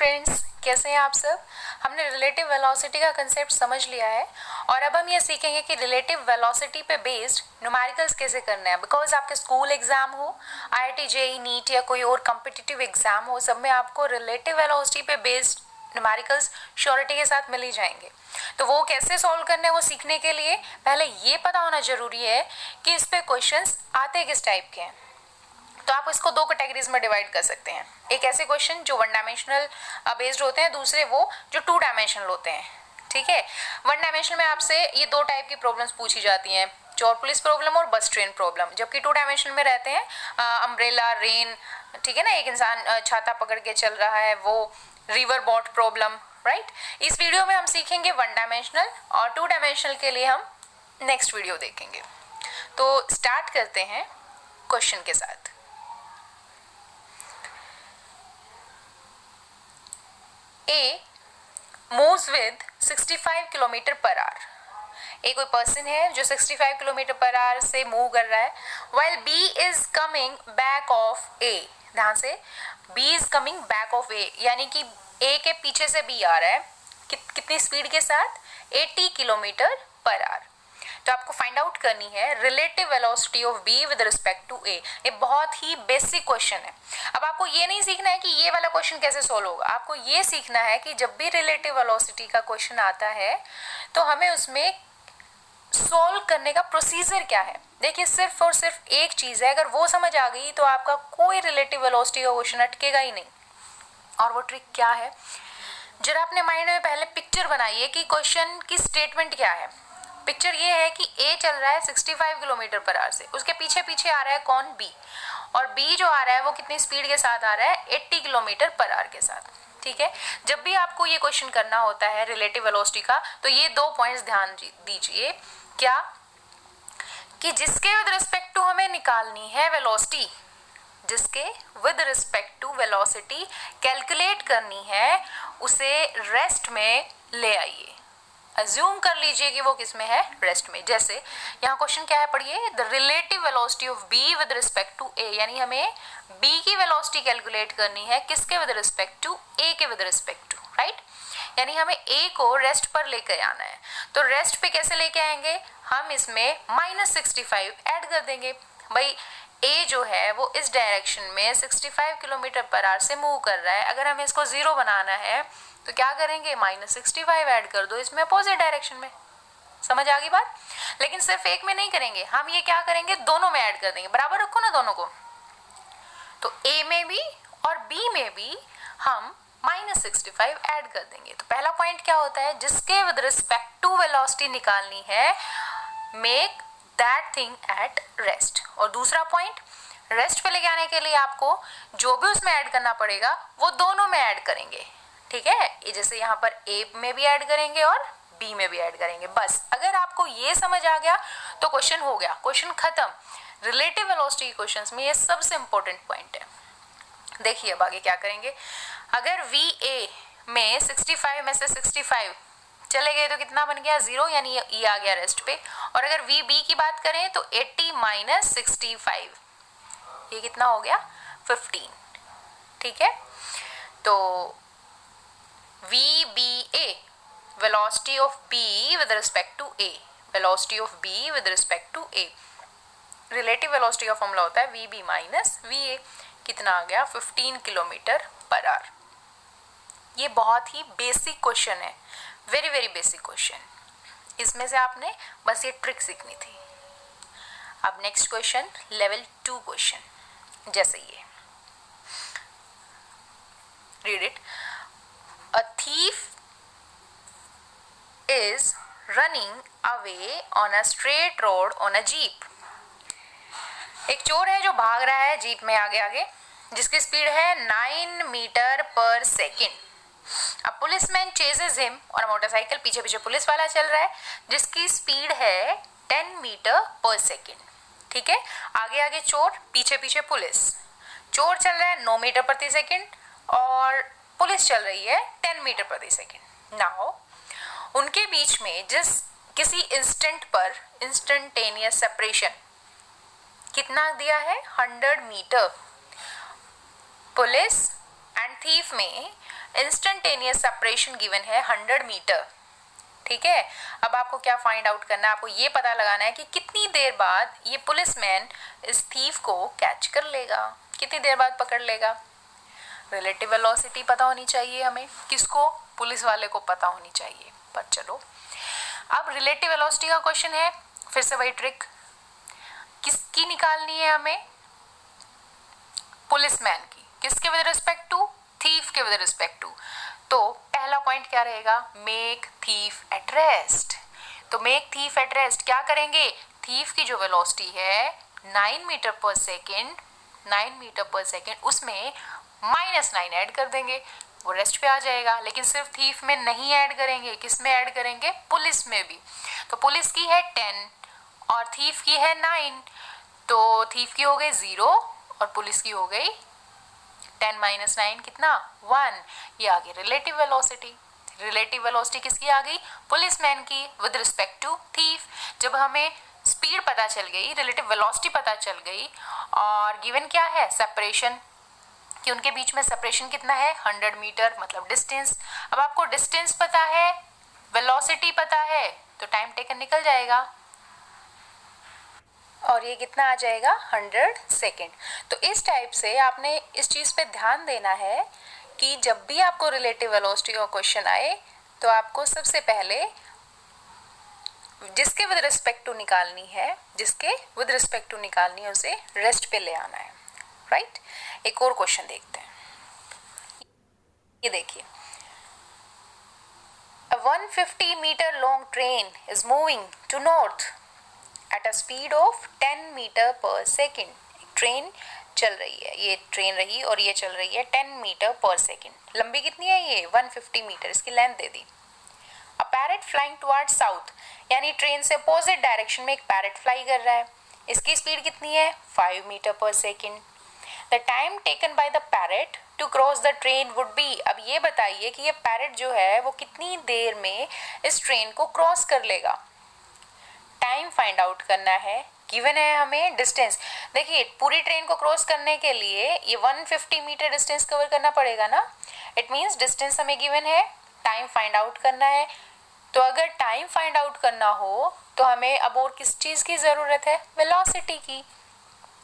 Friends, कैसे हैं आप सब। हमने रिलेटिव वेलोसिटी का कंसेप्ट समझ लिया है और अब हम ये सीखेंगे कि रिलेटिव वेलोसिटी पे बेस्ड न्यूमेरिकल्स कैसे करने हैं। बिकॉज आपके स्कूल एग्जाम हो, आईआईटी जेईई नीट या कोई और कॉम्पिटिटिव एग्जाम हो, सब में आपको रिलेटिव वेलोसिटी पे बेस्ड न्यूमेरिकल्स श्योरिटी के साथ मिल ही जाएंगे। तो वो कैसे सॉल्व करने हैं, वो सीखने के लिए पहले ये पता होना जरूरी है कि इस पे क्वेश्चंस आते किस टाइप के हैं। तो आप इसको दो कैटेगरीज में डिवाइड कर सकते हैं। एक ऐसे क्वेश्चन जो वन डायमेंशनल बेस्ड होते हैं, दूसरे वो जो टू डायमेंशनल होते हैं। ठीक है, वन डायमेंशनल में आपसे ये दो टाइप की प्रॉब्लम्स पूछी जाती हैं, चोर पुलिस प्रॉब्लम और बस ट्रेन प्रॉब्लम। जबकि टू डायमेंशनल में रहते हैं अम्ब्रेला, रेन, ठीक है ना, एक इंसान छाता पकड़ के चल रहा है, वो रिवर बोट प्रॉब्लम, राइट। इस वीडियो में हम सीखेंगे वन डायमेंशनल और टू डायमेंशनल के लिए हम नेक्स्ट वीडियो देखेंगे। तो स्टार्ट करते हैं क्वेश्चन के साथ। A moves with 65 kilometre per hour. एक कोई पर्सन है जो 65 किलोमीटर पर आवर से मूव कर रहा है, while B is coming back of A। ध्यान से, B is coming back of A, यानी कि A के पीछे से B आ रहा है। कितनी स्पीड के साथ? 80 किलोमीटर पर आवर। तो आपको फाइंड आउट करनी है relative velocity of B with respect to A. ये बहुत ही बेसिक क्वेश्चन है। अब आपको ये नहीं सीखना है कि ये वाला क्वेश्चन कैसे सोल्व होगा, आपको ये सीखना है कि जब भी रिलेटिव वेलोसिटी का क्वेश्चन आता है तो हमें उसमें सोल्व करने का प्रोसीजर क्या है। देखिए, सिर्फ और सिर्फ एक चीज है, अगर वो समझ आ गई तो आपका कोई रिलेटिव वेलोसिटी का क्वेश्चन अटकेगा ही नहीं। और वो ट्रिक क्या है, जरा अपने माइंड में पहले पिक्चर बनाइए कि क्वेश्चन की स्टेटमेंट क्या है। पिक्चर ये है कि A चल रहा है 65 किलोमीटर पर आवर से, उसके पीछे पीछे आ रहा है कौन? B। और B जो आ रहा है वो कितनी स्पीड के साथ आ रहा है? 80 किलोमीटर पर आवर के साथ। ठीक है, जब भी आपको ये क्वेश्चन करना होता है रिलेटिव वेलोसिटी का, तो ये दो पॉइंट्स ध्यान दीजिए। क्या कि जिसके विद रिस्पेक्ट टू हमें निकालनी है वेलोसिटी, जिसके with respect to velocity calculate करनी है, उसे रेस्ट में ले आइए। अज्यूम कर लीजिए कि वो किस में है? रेस्ट में। जैसे यहाँ क्वेश्चन क्या है, पढ़िए, the relative velocity of B with respect to A, यानी हमें बी की वेलोसिटी कैलकुलेट करनी है किसके विद रिस्पेक्ट टू? ए के विद रिस्पेक्ट टू, राइट। यानी हमें ए को रेस्ट पर लेकर आना है। तो रेस्ट पे कैसे लेके आएंगे? हम इसमें -65 ऐड कर देंगे। भाई ए जो है वो इस डायरेक्शन में 65 किलोमीटर पर आवर से मूव कर रहा है, अगर हमें इसको जीरो बनाना है तो क्या करेंगे? -65 ऐड कर दो इसमें अपोजिट डायरेक्शन में। समझ आ गई बात? लेकिन सिर्फ एक में नहीं करेंगे, हम ये क्या करेंगे, दोनों में ऐड कर देंगे। बराबर रखो ना दोनों को। तो ए में भी और बी में भी हम -65 ऐड कर देंगे। तो पहला पॉइंट क्या होता है, जिसके विद रिस्पेक्ट टू वेलोसिटी निकालनी है, make that thing at rest. और दूसरा पॉइंट, रेस्ट पे लेके आने के लिए आपको जो भी उसमें ऐड करना पड़ेगा वो दोनों में ऐड करेंगे। ठीक है, जैसे यहाँ पर ए में भी ऐड करेंगे और बी में भी ऐड करेंगे। बस अगर आपको ये समझ आ गया तो क्वेश्चन हो गया, क्वेश्चन खत्म। रिलेटिव वेलोसिटी क्वेश्चंस में ये सबसे इंपॉर्टेंट पॉइंट है। देखिए अब आगे क्या करेंगे। अगर वी ए में 65 में से 65 चले गए तो कितना बन गया? 0, यानी ये आ गया रेस्ट पे। और अगर वी बी की बात करें तो 80 - 65, ये कितना हो गया? 15। ठीक है, तो VBA, velocity of B with respect to A, velocity of B with respect to A, relative velocity का फॉर्मूला होता है VB - VA। कितना आ गया? 15 किलोमीटर पर आवर। ये बहुत ही बेसिक क्वेश्चन है, वेरी वेरी बेसिक क्वेश्चन। इसमें से आपने बस ये ट्रिक सीखनी थी। अब नेक्स्ट क्वेश्चन, लेवल 2 क्वेश्चन, जैसे ये, read it. A thief is running away on a straight road on a jeep। एक चोर है जो भाग रहा है जीप में आगे आगे, जिसकी स्पीड है 9 मीटर पर सेकेंड। अब पुलिसमैन चेजेस हिम, और मोटरसाइकिल पीछे पीछे पुलिस वाला चल रहा है जिसकी स्पीड है 10 मीटर पर सेकेंड। ठीक है, आगे आगे चोर, पीछे पीछे पुलिस। चोर चल रहा है 9 मीटर प्रति सेकेंड और पुलिस चल रही है 10 मीटर प्रति सेकेंड। नाउ उनके बीच में जिस किसी इंस्टेंट पर इंस्टेंटेनियस सेपरेशन कितना दिया है? 100 मीटर। पुलिस एंड थीफ में इंस्टेंटेनियस सेपरेशन गिवन है 100 मीटर, ठीक है। अब आपको क्या फाइंड आउट करना है, आपको ये पता लगाना है कि कितनी देर बाद ये पुलिसमैन इस थीफ को कैच कर लेगा, कितनी देर बाद पकड़ लेगा। रिलेटिव वेलोसिटी पता होनी चाहिए हमें, किसको, पुलिस वाले को पता होनी चाहिए। पर चलो अब रिलेटिव वेलोसिटी का क्वेश्चन है, फिर से वही ट्रिक, किसकी निकालनी है हमें, पुलिसमैन की, किसके विद रिस्पेक्ट टू, थीफ के विद रिस्पेक्ट टू। तो पहला पॉइंट क्या रहेगा, मेक थीफ एट रेस्ट। तो मेक थीफ एट रेस्ट क्या करेंगे, थीफ की जो वेलोसिटी है 9 मीटर पर सेकेंड, 9 मीटर पर सेकेंड, उसमें -9 ऐड कर देंगे, वो रेस्ट पे आ जाएगा। लेकिन सिर्फ थीफ में नहीं ऐड करेंगे, किस में ऐड करेंगे, पुलिस में भी। तो पुलिस की है 10 और थीफ की है 9, तो थीफ की हो गई 0 और पुलिस की हो गई 10 - 9 कितना, 1। ये आ गई रिलेटिव वेलोसिटी। रिलेटिव वेलोसिटी किसकी आ गई, पुलिसमैन की विद रिस्पेक्ट टू थीफ। जब हमें स्पीड पता चल गई, रिलेटिव वेलोसिटी पता चल गई, और गिवन क्या है, सेपरेशन, कि उनके बीच में सेपरेशन कितना है, 100 मीटर, मतलब डिस्टेंस। अब आपको डिस्टेंस पता है, वेलोसिटी पता है, तो टाइम टेकन निकल जाएगा और ये कितना आ जाएगा, 100 सेकेंड। तो इस टाइप से आपने इस चीज़ पे ध्यान देना है कि जब भी आपको रिलेटिव वेलोसिटी का क्वेश्चन आए तो आपको सबसे पहले जिसके विद रिस्पेक्ट टू निकालनी है, जिसके विद रिस्पेक्ट टू निकालनी है उसे रेस्ट पे ले आना है, राइट। एक और क्वेश्चन देखते हैं, ये देखिए, A 150 meter long train is moving to north at a speed of 10 meter per second. एक ट्रेन चल रही है, ये ट्रेन रही और ये चल रही है 10 मीटर पर सेकेंड। लंबी कितनी है ये, 150 मीटर, इसकी length they the. A parrot flying towards south, यानी ट्रेन से अपोजिट डायरेक्शन में एक पैरेट फ्लाई कर रहा है, इसकी स्पीड कितनी है, 5 मीटर पर second. The time taken by the parrot to cross the train would be, अब ये बताइए कि ये पैरेट जो है वो कितनी देर में इस ट्रेन को क्रॉस कर लेगा। टाइम फाइंड आउट करना है, गिवन है हमें डिस्टेंस। देखिए पूरी ट्रेन को क्रॉस करने के लिए ये 150 मीटर डिस्टेंस कवर करना पड़ेगा ना, इट मीन्स डिस्टेंस हमें गिवन है, टाइम फाइंड आउट करना है। तो अगर टाइम फाइंड आउट करना हो तो हमें अब और किस चीज़ की ज़रूरत है, वेलोसिटी की,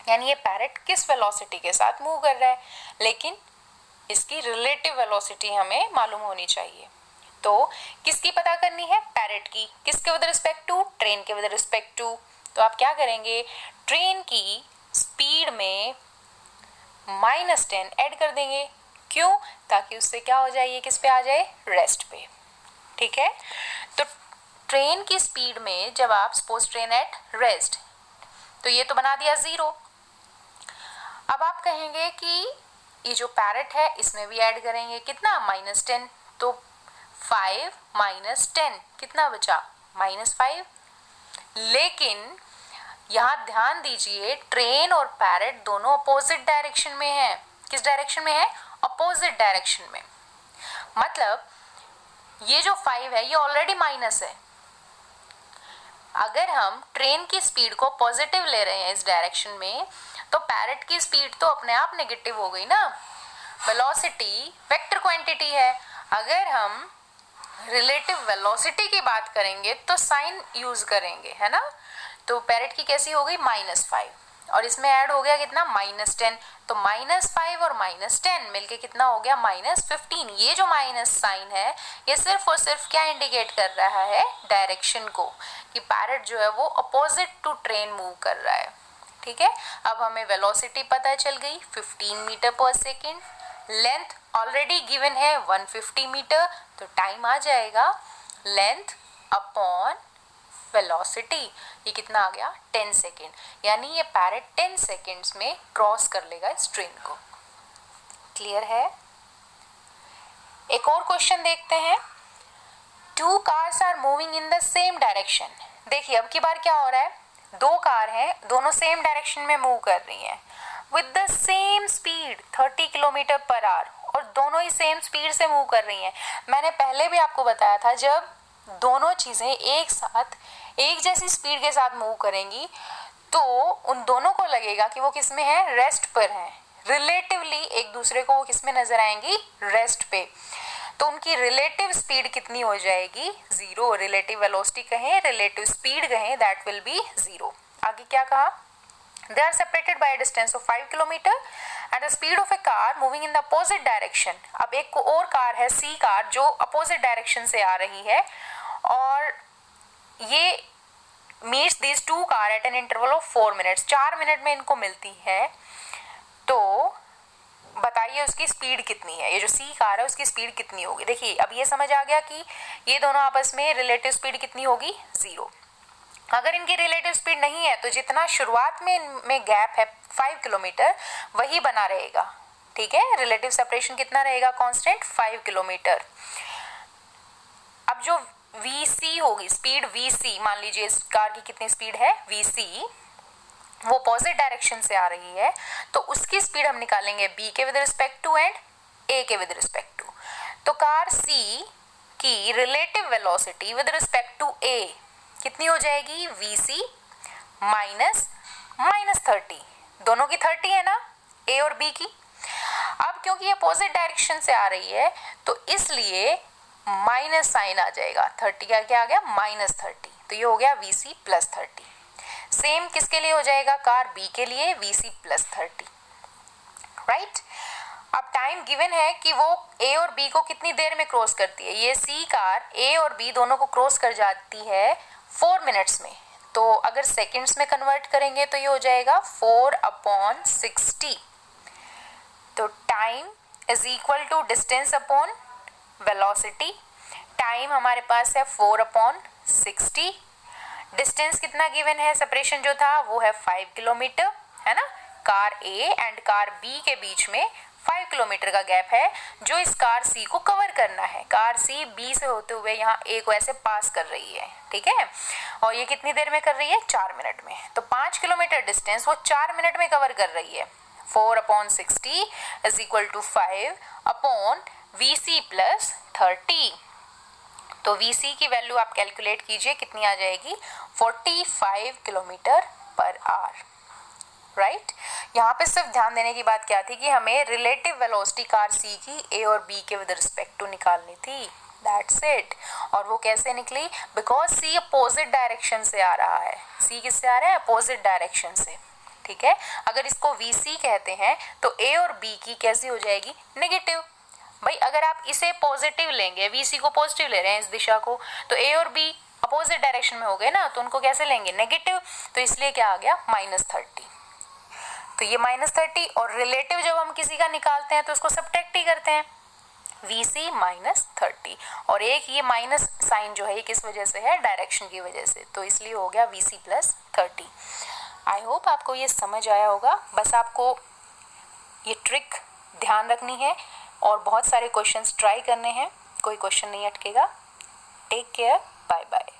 यानी ये पैरेट किस वेलोसिटी के साथ मूव कर रहा है, लेकिन इसकी रिलेटिव वेलोसिटी हमें मालूम होनी चाहिए। तो किसकी पता करनी है, पैरेट की, किसके विद रिस्पेक्ट टू, ट्रेन के विद रिस्पेक्ट टू। तो आप क्या करेंगे, ट्रेन की स्पीड में -10 ऐड कर देंगे, क्यों, ताकि उससे क्या हो जाए, ये किस पे आ जाए, रेस्ट पे, ठीक है। तो ट्रेन की स्पीड में जब आप सपोज ट्रेन एट रेस्ट, तो ये तो बना दिया 0। अब आप कहेंगे कि ये जो पैरेट है इसमें भी ऐड करेंगे, कितना, -10, तो 5 - 10 कितना बचा, -5। लेकिन यहाँ ध्यान दीजिए ट्रेन और पैरेट दोनों अपोजिट डायरेक्शन में है। किस डायरेक्शन में है, अपोजिट डायरेक्शन में। मतलब ये जो 5 है ये ऑलरेडी माइनस है। अगर हम ट्रेन की स्पीड को पॉजिटिव ले रहे हैं इस डायरेक्शन में, तो पैरेट की स्पीड तो अपने आप नेगेटिव हो गई ना। वेलोसिटी वेक्टर क्वांटिटी है, अगर हम रिलेटिव वेलोसिटी की बात करेंगे तो साइन यूज करेंगे, है ना। तो पैरेट की कैसी हो गई, -5, और इसमें ऐड हो गया कितना, -10, तो -5 और -10 मिलके कितना हो गया, -15। ये जो माइनस साइन है ये सिर्फ और सिर्फ क्या इंडिकेट कर रहा है, डायरेक्शन को, कि पैरेट जो है वो अपोजिट टू ट्रेन मूव कर रहा है, ठीक है। अब हमें वेलोसिटी पता चल गई 15 मीटर पर सेकेंड, लेंथ ऑलरेडी गिवन है 150 मीटर, तो टाइम आ जाएगा लेंथ अपॉन वेलोसिटी, ये कितना आ गया, 10 सेकेंड, यानी ये पैरेट 10 सेकेंड्स में क्रॉस कर लेगा इस ट्रेन को। क्लियर है। एक और क्वेश्चन देखते हैं, 2 cars are moving in the same direction। देखिए अब की बार क्या हो रहा है, 2 कार हैं, दोनों सेम डायरेक्शन में मूव कर रही हैं with the same speed 30 kilometre per hour, और दोनों ही सेम स्पीड से मूव कर रही हैं। मैंने पहले भी आपको बताया था जब दोनों चीज़ें एक साथ एक जैसी स्पीड के साथ मूव करेंगी तो उन दोनों को लगेगा कि वो किस में है, रेस्ट पर हैं। रिलेटिवली एक दूसरे को किसमें नजर आएंगी, रेस्ट पे, तो उनकी रिलेटिव स्पीड कितनी हो जाएगी, जीरो। रिलेटिव वेलोसिटी कहें, रिलेटिव स्पीड कहें, दैट विल बी जीरो। आगे क्या कहा, they are separated by a distance of 5 kilometre and the speed of a car moving in the opposite direction। अब एक को और कार है C कार जो opposite direction से आ रही है और ये meets these two car at an interval of 4 minutes, 4 minute में इनको मिलती है, तो बताइए उसकी स्पीड कितनी है। ये जो C कार है उसकी स्पीड कितनी होगी। देखिए अब ये समझ आ गया कि ये दोनों आपस में रिलेटिव स्पीड कितनी होगी, जीरो। अगर इनकी रिलेटिव स्पीड नहीं है तो जितना शुरुआत में इनमें गैप है 5 किलोमीटर वही बना रहेगा, ठीक है। रिलेटिव सेपरेशन कितना रहेगा, कांस्टेंट 5 किलोमीटर। अब जो VC होगी, स्पीड VC, मान लीजिए इस कार की कितनी स्पीड है VC, वो अपोजिट डायरेक्शन से आ रही है, तो उसकी स्पीड हम निकालेंगे B के with respect to and A के विद रिस्पेक्ट टू। तो कार C की relative velocity with respect to A कितनी हो जाएगी, VC माइनस 30, दोनों की 30 है ना, A और B की। अब क्योंकि ये अपोजिट डायरेक्शन से आ रही है तो इसलिए माइनस साइन आ जाएगा, 30 का क्या आ गया, -30, तो ये हो गया VC प्लस 30। सेम किसके लिए हो जाएगा, कार B के लिए, VC प्लस 30, राइट। अब टाइम गिवन है कि वो A और B को कितनी देर में क्रॉस करती है। ये C कार A और B दोनों को क्रॉस कर जाती है 4 मिनट्स में, तो अगर सेकंड्स में कन्वर्ट करेंगे तो ये हो जाएगा 4/60। तो time is equal to distance upon velocity. Time हमारे पास है 4/60, डिस्टेंस कितना गिवन है, सेपरेशन जो था वो है 5 किलोमीटर, है ना। Car A and car B के बीच में 5 किलोमीटर का गैप है जो इस कार C को कवर करना है। कार C B से होते हुए यहाँ A को ऐसे पास कर रही है, ठीक है, और ये कितनी देर में कर रही है, 4 मिनट में। तो 5 किलोमीटर डिस्टेंस वो 4 मिनट में कवर कर रही है। 4/60 is equal to 5/VC plus 30। तो VC की वैल्यू आप कैलकुलेट कीजिए कितनी आ जाएगी, 45 किलोमीटर पर आवर, राइट। यहाँ पे सिर्फ ध्यान देने की बात क्या थी कि हमें रिलेटिव वेलोसिटी कार C की A और B के विद रिस्पेक्ट टू निकालनी थी, दैट्स इट। और वो कैसे निकली, बिकॉज C अपोजिट डायरेक्शन से आ रहा है। C किससे आ रहा है, अपोजिट डायरेक्शन से, ठीक है। अगर इसको VC कहते हैं तो A और B की कैसी हो जाएगी, नेगेटिव। भाई अगर आप इसे पॉजिटिव लेंगे, VC को पॉजिटिव ले रहे हैं इस दिशा को, तो A और B अपोजिट डायरेक्शन में हो गए ना, तो उनको कैसे लेंगे, नेगेटिव। तो इसलिए क्या आ गया, -30। तो ये -30, और रिलेटिव जब हम किसी का निकालते हैं तो उसको सब्ट्रैक्ट ही करते हैं, VC -30। और एक ये माइनस साइन जो है ये किस वजह से है, डायरेक्शन की वजह से, तो इसलिए हो गया VC प्लस 30। आई होप आपको ये समझ आया होगा। बस आपको ये ट्रिक ध्यान रखनी है और बहुत सारे क्वेश्चंस ट्राई करने हैं, कोई क्वेश्चन नहीं अटकेगा। Take care, bye bye.